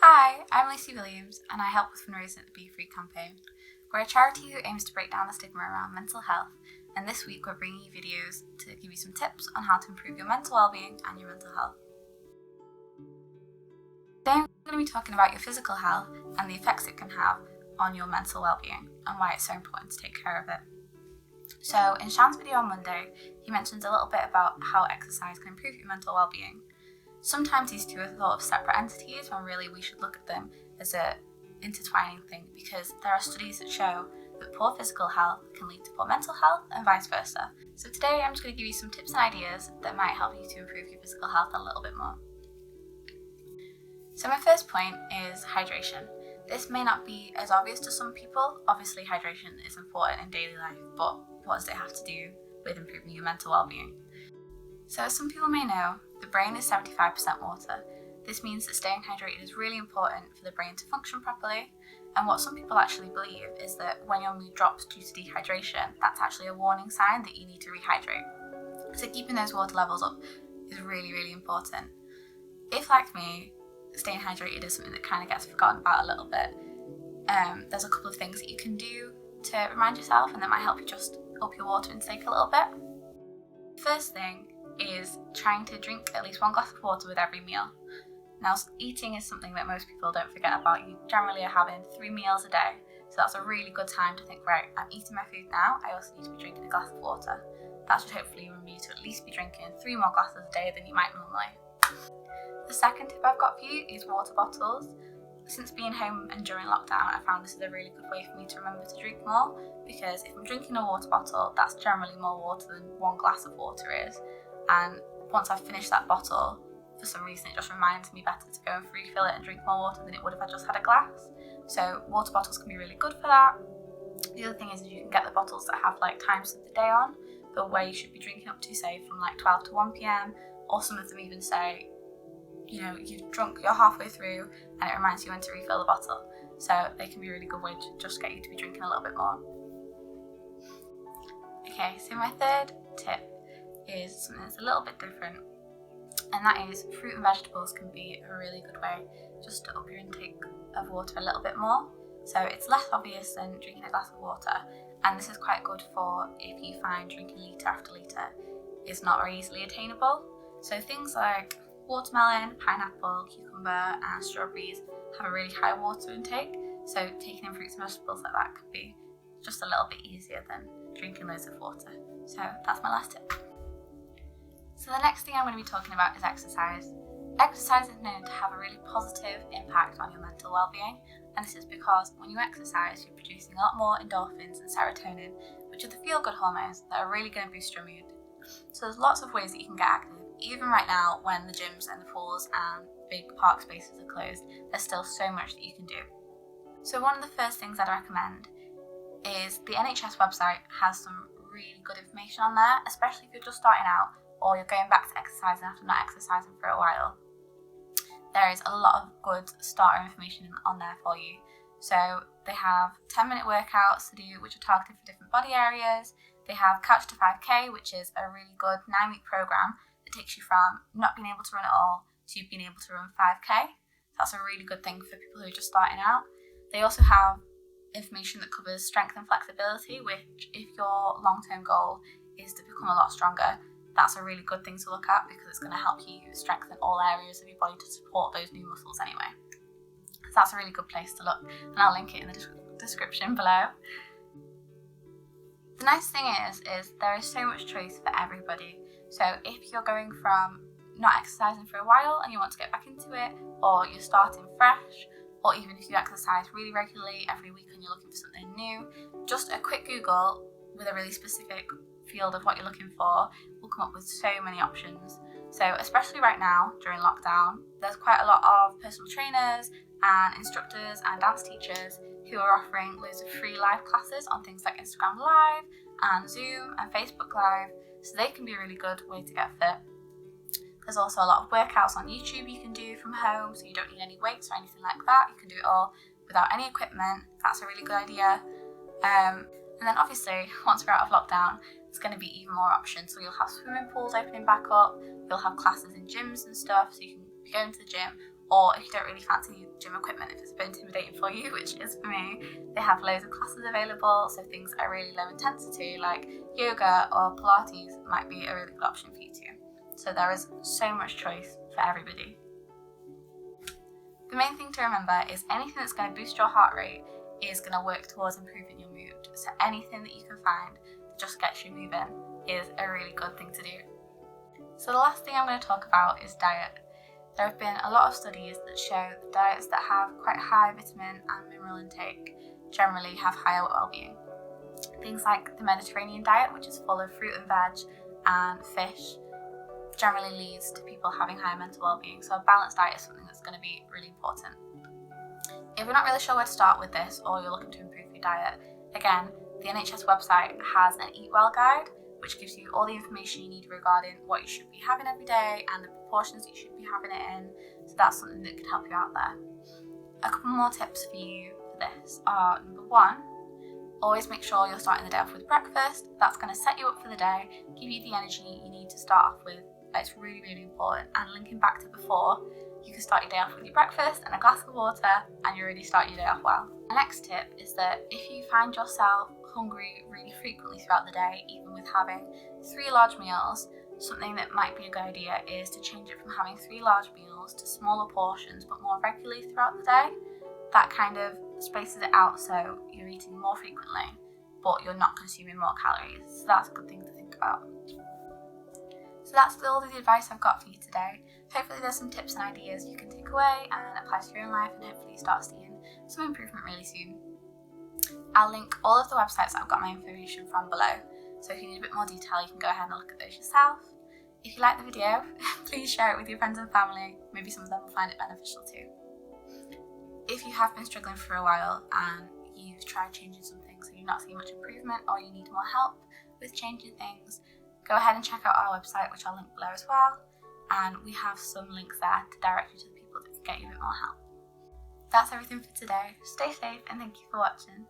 Hi, I'm Lucy Williams and I help with fundraising at the Be Free campaign. We're a charity who aims to break down the stigma around mental health, and this week we're bringing you videos to give you some tips on how to improve your mental well-being and your mental health. Today I'm going to be talking about your physical health and the effects it can have on your mental well-being and why it's so important to take care of it. So in Shan's video on Monday, he mentions a little bit about how exercise can improve your mental well-being. Sometimes these two are thought of separate entities when really we should look at them as a intertwining thing, because there are studies that show that poor physical health can lead to poor mental health and vice versa. So today I'm just going to give you some tips and ideas that might help you to improve your physical health a little bit more. So my first point is hydration. This may not be as obvious to some people. Obviously hydration is important in daily life, but what does it have to do with improving your mental well-being? So as some people may know, the brain is 75% water. This means that staying hydrated is really important for the brain to function properly, and what some people actually believe is that when your mood drops due to dehydration, that's actually a warning sign that you need to rehydrate. So keeping those water levels up is really, really important. If, like me, staying hydrated is something that kind of gets forgotten about a little bit, there's a couple of things that you can do to remind yourself and that might help you just up your water intake a little bit. First thing is trying to drink at least 1 glass of water with every meal. Now, eating is something that most people don't forget about. You generally are having 3 meals a day, so that's a really good time to think, right, I'm eating my food now, I also need to be drinking a glass of water. That should hopefully remember you to at least be drinking 3 more glasses a day than you might normally. The second tip I've got for you is water bottles. Since being home and during lockdown, I found this is a really good way for me to remember to drink more, because if I'm drinking a water bottle, that's generally more water than 1 glass of water is. And once I've finished that bottle, for some reason it just reminds me better to go and refill it and drink more water than it would if I just had a glass. So water bottles can be really good for that. The other thing is you can get the bottles that have like times of the day on, but where you should be drinking up to, say, from like 12 to 1 p.m, or some of them even say, you know, you've drunk, you're halfway through and it reminds you when to refill the bottle. So they can be a really good way to just get you to be drinking a little bit more. Okay, so my third tip is something that's a little bit different, and that is fruit and vegetables can be a really good way just to up your intake of water a little bit more. So it's less obvious than drinking a glass of water, and this is quite good for if you find drinking litre after litre is not very easily attainable. So things like watermelon, pineapple, cucumber and strawberries have a really high water intake, so taking in fruits and vegetables like that could be just a little bit easier than drinking loads of water. So that's my last tip. So the next thing I'm going to be talking about is exercise. Exercise is known to have a really positive impact on your mental well-being, and this is because when you exercise, you're producing a lot more endorphins and serotonin, which are the feel-good hormones that are really going to boost your mood. So there's lots of ways that you can get active. Even right now, when the gyms and the pools and big park spaces are closed, there's still so much that you can do. So one of the first things I'd recommend is the NHS website has some really good information on there, especially if you're just starting out or you're going back to exercising after not exercising for a while. There is a lot of good starter information on there for you. So they have 10-minute workouts to do which are targeted for different body areas. They have Couch to 5K, which is a really good 9-week program that takes you from not being able to run at all to being able to run 5K. That's a really good thing for people who are just starting out. They also have information that covers strength and flexibility, which if your long-term goal is to become a lot stronger, that's a really good thing to look at because it's going to help you strengthen all areas of your body to support those new muscles anyway. So that's a really good place to look, and I'll link it in the description below. The nice thing is there is so much choice for everybody. So if you're going from not exercising for a while and you want to get back into it, or you're starting fresh, or even if you exercise really regularly every week and you're looking for something new, just a quick Google with a really specific field of what you're looking for will come up with so many options. So especially right now during lockdown, there's quite a lot of personal trainers and instructors and dance teachers who are offering loads of free live classes on things like Instagram Live and Zoom and Facebook Live, so they can be a really good way to get fit. There's also a lot of workouts on YouTube you can do from home, so you don't need any weights or anything like that. You can do it all without any equipment. That's a really good idea. And then obviously, once we're out of lockdown, there's going to be even more options. So you'll have swimming pools opening back up, you'll have classes in gyms and stuff, so you can be going to the gym, or if you don't really fancy gym equipment, if it's a bit intimidating for you, which is for me, they have loads of classes available. So things that are really low intensity like yoga or Pilates might be a really good option for you too. So there is so much choice for everybody. The main thing to remember is anything that's going to boost your heart rate is going to work towards improving your mood. So anything that you can find that just gets you moving is a really good thing to do. So the last thing I'm going to talk about is diet. There have been a lot of studies that show that diets that have quite high vitamin and mineral intake generally have higher well-being. Things like the Mediterranean diet, which is full of fruit and veg and fish, generally leads to people having higher mental well-being. So a balanced diet is something that's going to be really important. If you're not really sure where to start with this, or you're looking to improve your diet, again, the NHS website has an Eat Well guide, which gives you all the information you need regarding what you should be having every day and the proportions you should be having it in. So that's something that could help you out there. A couple more tips for you for this are, number one, always make sure you're starting the day off with breakfast. That's going to set you up for the day, give you the energy you need to start off with. It's really, really important. And linking back to before, you can start your day off with your breakfast and a glass of water, and you really start your day off well. The next tip is that if you find yourself hungry really frequently throughout the day, even with having 3 large meals, something that might be a good idea is to change it from having 3 large meals to smaller portions but more regularly throughout the day. That kind of spaces it out so you're eating more frequently but you're not consuming more calories. So that's a good thing to think about. So that's all the advice I've got for you today. Hopefully there's some tips and ideas you can take away and apply to your own life, and hopefully start seeing some improvement really soon. I'll link all of the websites that I've got my information from below, so if you need a bit more detail you can go ahead and look at those yourself. If you like the video, please share it with your friends and family. Maybe some of them will find it beneficial too. If you have been struggling for a while and you've tried changing some things and you've not seen much improvement, or you need more help with changing things, go ahead and check out our website, which I'll link below as well, and we have some links there to direct you to the people that can get you a bit more help. That's everything for today. Stay safe and thank you for watching.